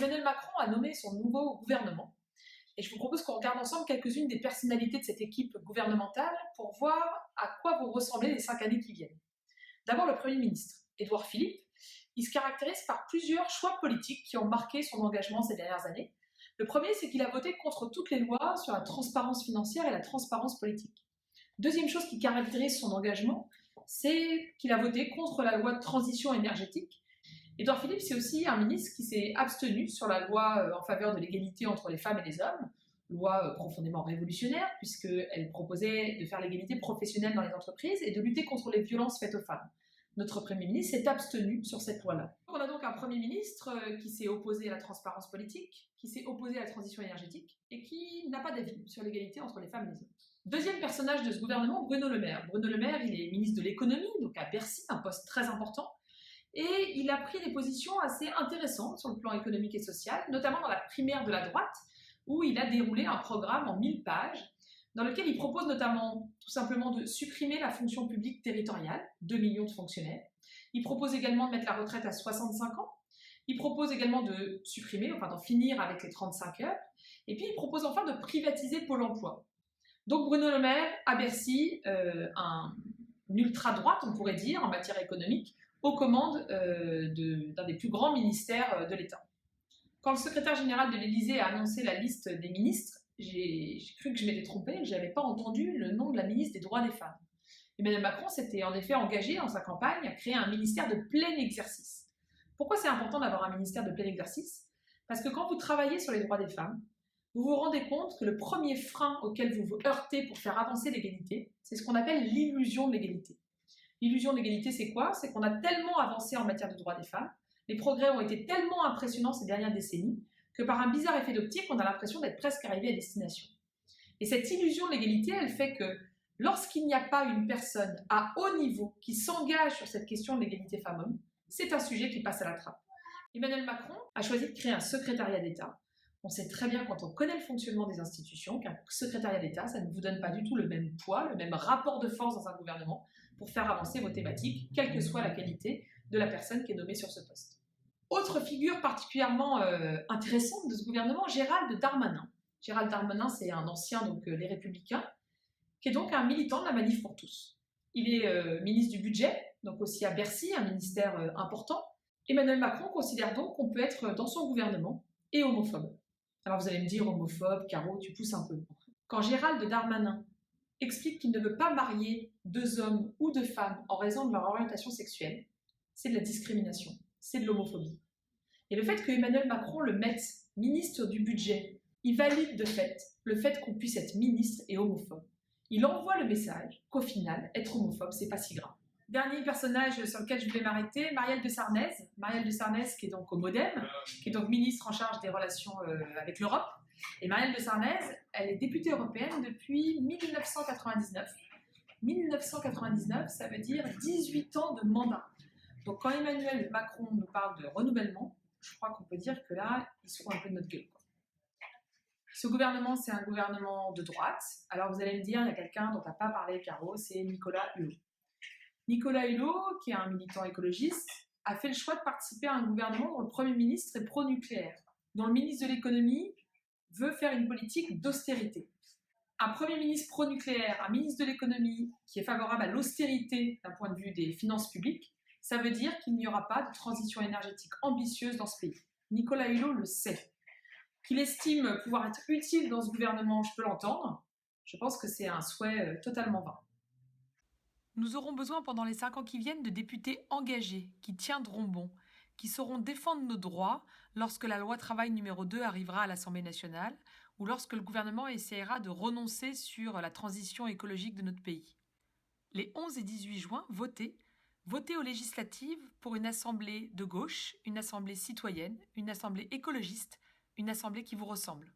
Emmanuel Macron a nommé son nouveau gouvernement et je vous propose qu'on regarde ensemble quelques-unes des personnalités de cette équipe gouvernementale pour voir à quoi vont ressembler les 5 années qui viennent. D'abord, le Premier ministre, Édouard Philippe. Il se caractérise par plusieurs choix politiques qui ont marqué son engagement ces dernières années. Le premier, c'est qu'il a voté contre toutes les lois sur la transparence financière et la transparence politique. Deuxième chose qui caractérise son engagement, c'est qu'il a voté contre la loi de transition énergétique. Édouard Philippe, c'est aussi un ministre qui s'est abstenu sur la loi en faveur de l'égalité entre les femmes et les hommes, loi profondément révolutionnaire puisqu'elle proposait de faire l'égalité professionnelle dans les entreprises et de lutter contre les violences faites aux femmes. Notre Premier ministre s'est abstenu sur cette loi-là. On a donc un Premier ministre qui s'est opposé à la transparence politique, qui s'est opposé à la transition énergétique et qui n'a pas d'avis sur l'égalité entre les femmes et les hommes. Deuxième personnage de ce gouvernement, Bruno Le Maire. Bruno Le Maire, il est ministre de l'économie, donc à Bercy, un poste très important. Et il a pris des positions assez intéressantes sur le plan économique et social, notamment dans la primaire de la droite, où il a déroulé un programme en 1000 pages, dans lequel il propose notamment tout simplement de supprimer la fonction publique territoriale, 2 millions de fonctionnaires. Il propose également de mettre la retraite à 65 ans. Il propose également de supprimer, enfin d'en finir avec les 35 heures. Et puis il propose enfin de privatiser Pôle emploi. Donc Bruno Le Maire, à Bercy, un ultra-droite, on pourrait dire, en matière économique, aux commandes d'un des plus grands ministères de l'État. Quand le secrétaire général de l'Élysée a annoncé la liste des ministres, j'ai cru que je m'étais trompée, que je n'avais pas entendu le nom de la ministre des droits des femmes. Emmanuel Macron s'était en effet engagé dans sa campagne à créer un ministère de plein exercice. Pourquoi c'est important d'avoir un ministère de plein exercice ? Parce que quand vous travaillez sur les droits des femmes, vous vous rendez compte que le premier frein auquel vous vous heurtez pour faire avancer l'égalité, c'est ce qu'on appelle l'illusion de l'égalité. L'illusion de l'égalité, c'est quoi ? C'est qu'on a tellement avancé en matière de droits des femmes, les progrès ont été tellement impressionnants ces dernières décennies, que par un bizarre effet d'optique, on a l'impression d'être presque arrivé à destination. Et cette illusion de l'égalité, elle fait que lorsqu'il n'y a pas une personne à haut niveau qui s'engage sur cette question de l'égalité femmes-hommes, c'est un sujet qui passe à la trappe. Emmanuel Macron a choisi de créer un secrétariat d'État. On sait très bien quand on connaît le fonctionnement des institutions qu'un secrétariat d'État, ça ne vous donne pas du tout le même poids, le même rapport de force dans un gouvernement pour faire avancer vos thématiques, quelle que soit la qualité de la personne qui est nommée sur ce poste. Autre figure particulièrement intéressante de ce gouvernement, Gérald Darmanin. Gérald Darmanin, c'est un ancien, donc Les Républicains, qui est donc un militant de la Manif pour tous. Il est ministre du Budget, donc aussi à Bercy, un ministère important. Emmanuel Macron considère donc qu'on peut être dans son gouvernement et homophobe. Alors vous allez me dire, homophobe, Caro, tu pousses un peu. Quand Gérald Darmanin explique qu'il ne veut pas marier 2 hommes ou 2 femmes en raison de leur orientation sexuelle, c'est de la discrimination, c'est de l'homophobie. Et le fait que Emmanuel Macron le mette ministre du budget, il valide de fait le fait qu'on puisse être ministre et homophobe. Il envoie le message qu'au final, être homophobe, c'est pas si grave. Dernier personnage sur lequel je voulais m'arrêter, Marielle de Sarnez. Marielle de Sarnez qui est donc au MoDem, qui est donc ministre en charge des relations avec l'Europe. Et Marielle de Sarnez, elle est députée européenne depuis 1999. 1999, ça veut dire 18 ans de mandat. Donc quand Emmanuel Macron nous parle de renouvellement, je crois qu'on peut dire que là, il se fout un peu de notre gueule, quoi. Ce gouvernement, c'est un gouvernement de droite. Alors vous allez me dire, il y a quelqu'un dont tu n'as pas parlé, Caro, c'est Nicolas Hulot. Nicolas Hulot, qui est un militant écologiste, a fait le choix de participer à un gouvernement dont le Premier ministre est pro-nucléaire, dont le ministre de l'économie veut faire une politique d'austérité. Un Premier ministre pro-nucléaire, un ministre de l'économie qui est favorable à l'austérité d'un point de vue des finances publiques, ça veut dire qu'il n'y aura pas de transition énergétique ambitieuse dans ce pays. Nicolas Hulot le sait. Qu'il estime pouvoir être utile dans ce gouvernement, je peux l'entendre. Je pense que c'est un souhait totalement vain. Nous aurons besoin pendant les 5 ans qui viennent de députés engagés, qui tiendront bon, qui sauront défendre nos droits lorsque la loi travail numéro 2 arrivera à l'Assemblée nationale ou lorsque le gouvernement essaiera de renoncer sur la transition écologique de notre pays. Les 11 et 18 juin, votez aux législatives pour une assemblée de gauche, une assemblée citoyenne, une assemblée écologiste, une assemblée qui vous ressemble.